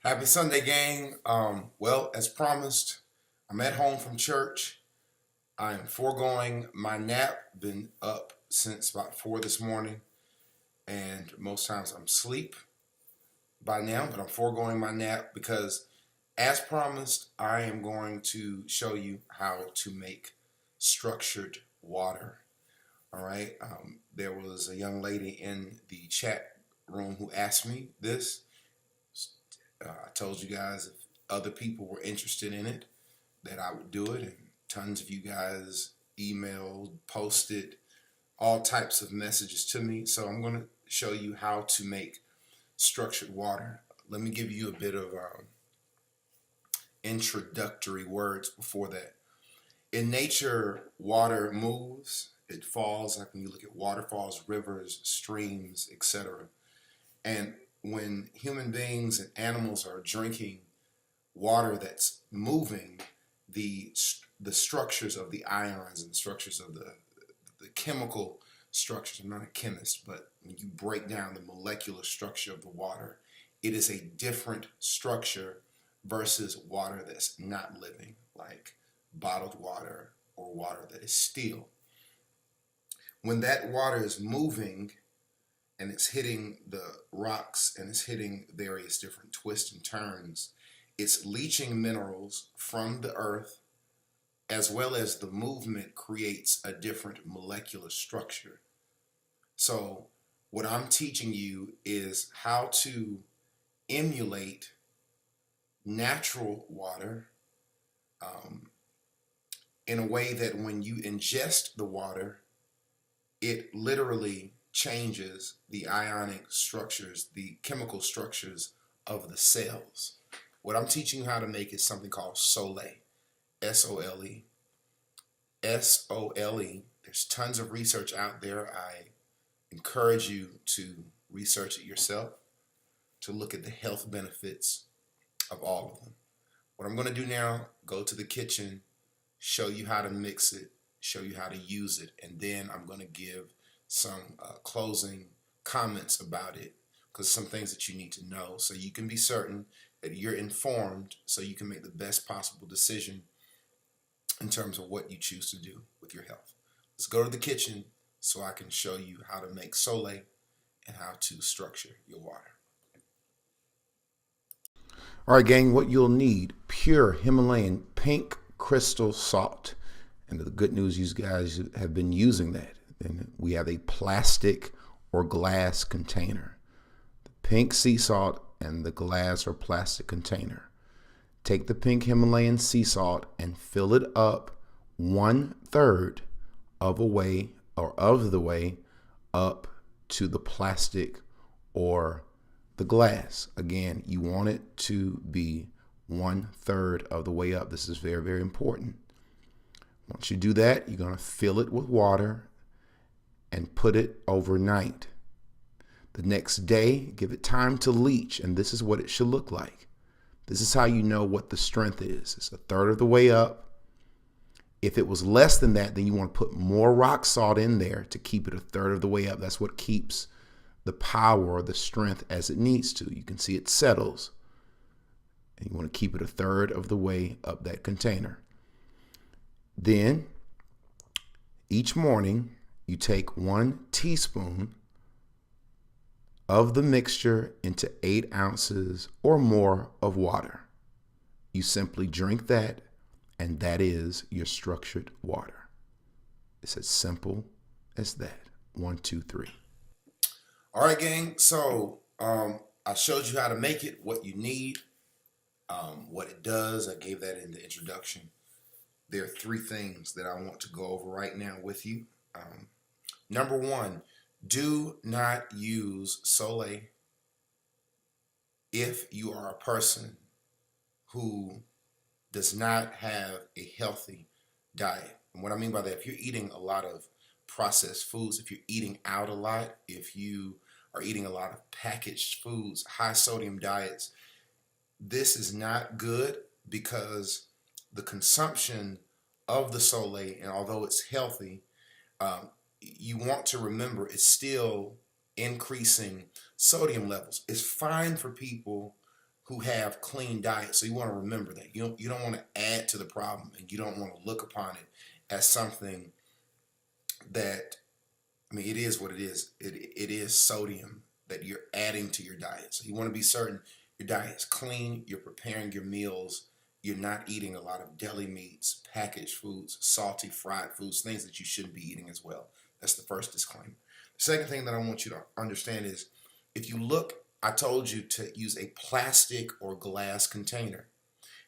Happy Sunday, gang. Well, as promised, I'm at home from church. I am foregoing my nap. Been up since about 4 this morning, and most times I'm asleep by now, but I'm foregoing my nap because, as promised, I am going to show you how to make structured water. All right. There was a young lady in the chat room who asked me this. I told you guys if other people were interested in it, that I would do it, and tons of you guys emailed, posted all types of messages to me. So I'm going to show you how to make structured water. Let me give you a bit of introductory words before that. In nature, water moves, it falls, like when you look at waterfalls, rivers, streams, etc. And when human beings and animals are drinking water that's moving, the structures of the ions and the structures of the chemical structures. I'm not a chemist, but when you break down the molecular structure of the water, it is a different structure versus water that's not living, like bottled water or water that is still. When that water is moving and it's hitting the rocks and it's hitting various different twists and turns, it's leaching minerals from the earth, as well as the movement creates a different molecular structure. So what I'm teaching you is how to emulate natural water in a way that when you ingest the water, it literally changes the ionic structures, the chemical structures of the cells. What I'm teaching you how to make is something called Sole. S-O-L-E. S-O-L-E. There's tons of research out there. I encourage you to research it yourself, to look at the health benefits of all of them. What I'm going to do now, go to the kitchen, show you how to mix it, show you how to use it, and then I'm going to give some closing comments about it, because some things that you need to know so you can be certain that you're informed so you can make the best possible decision in terms of what you choose to do with your health. Let's go to the kitchen so I can show you how to make Sole and how to structure your water. All right, gang, what you'll need: pure Himalayan pink crystal salt. And the good news, you guys have been using that. And we have a plastic or glass container. The pink sea salt and the glass or plastic container. Take the pink Himalayan sea salt and fill it up 1/3 of the way up to the plastic or the glass. Again, you want it to be 1/3 of the way up. This is very, very important. Once you do that, you're going to fill it with water and put it overnight. The next day, give it time to leach, and this is what it should look like. This is how you know what the strength is. It's 1/3 of the way up. If it was less than that, then you want to put more rock salt in there to keep it 1/3 of the way up. That's what keeps the power or the strength as it needs to. You can see it settles. And you want to keep it 1/3 of the way up that container. Then, each morning, you take 1 teaspoon of the mixture into 8 ounces or more of water. You simply drink that, and that is your structured water. It's as simple as that. 1, 2, 3. All right, gang. So I showed you how to make it, what you need, what it does. I gave that in the introduction. There are 3 things that I want to go over right now with you. Number 1, do not use Sole if you are a person who does not have a healthy diet. And what I mean by that, if you're eating a lot of processed foods, if you're eating out a lot, if you are eating a lot of packaged foods, high sodium diets, this is not good, because the consumption of the Sole, and although it's healthy, you want to remember it's still increasing sodium levels. It's fine for people who have clean diets. So you want to remember that. You don't want to add to the problem, and you don't want to look upon it as something that, I mean, it is what it is. It is sodium that you're adding to your diet. So you want to be certain your diet is clean, you're preparing your meals, you're not eating a lot of deli meats, packaged foods, salty fried foods, things that you shouldn't be eating as well. That's the first disclaimer. The second thing that I want you to understand is, if you look, I told you to use a plastic or glass container.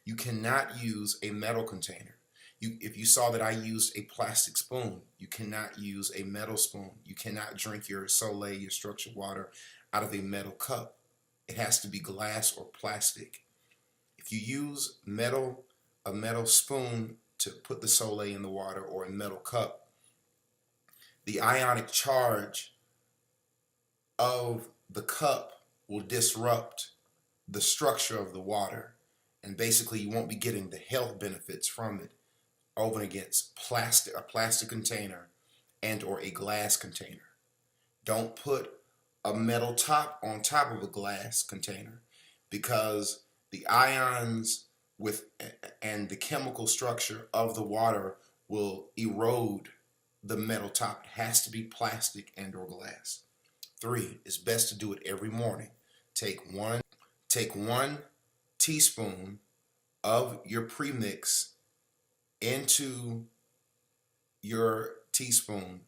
You cannot use a metal container. If you saw that I used a plastic spoon, you cannot use a metal spoon. You cannot drink your Soleil, your structured water, out of a metal cup. It has to be glass or plastic. If you use a metal spoon to put the Soleil in the water, or a metal cup, the ionic charge of the cup will disrupt the structure of the water, and basically you won't be getting the health benefits from it over against a plastic container and or a glass container. Don't put a metal top on top of a glass container, because the ions and the chemical structure of the water will erode the metal top. It has to be plastic and or glass. 3, it's best to do it every morning. Take one teaspoon of your premix into your teaspoon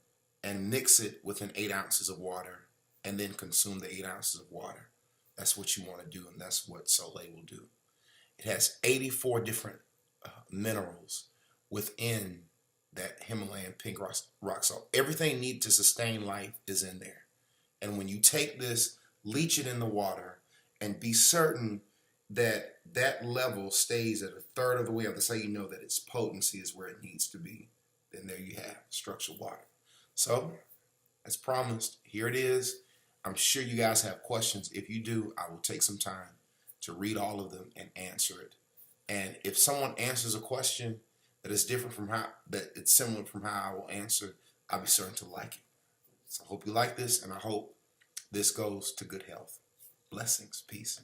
and mix it with 8 ounces of water, and then consume the 8 ounces of water. That's what you want to do, and that's what Soleil will do. It has 84 different minerals within that Himalayan pink rock salt. Everything needed to sustain life is in there. And when you take this, leach it in the water, and be certain that that level stays at 1/3 of the way up. That's how you know that its potency is where it needs to be. Then there you have structured water. So, as promised, here it is. I'm sure you guys have questions. If you do, I will take some time to read all of them and answer it. And if someone answers a question that is different from that it's similar from how I will answer, I'll be certain to like it. So I hope you like this, and I hope this goes to good health. Blessings. Peace.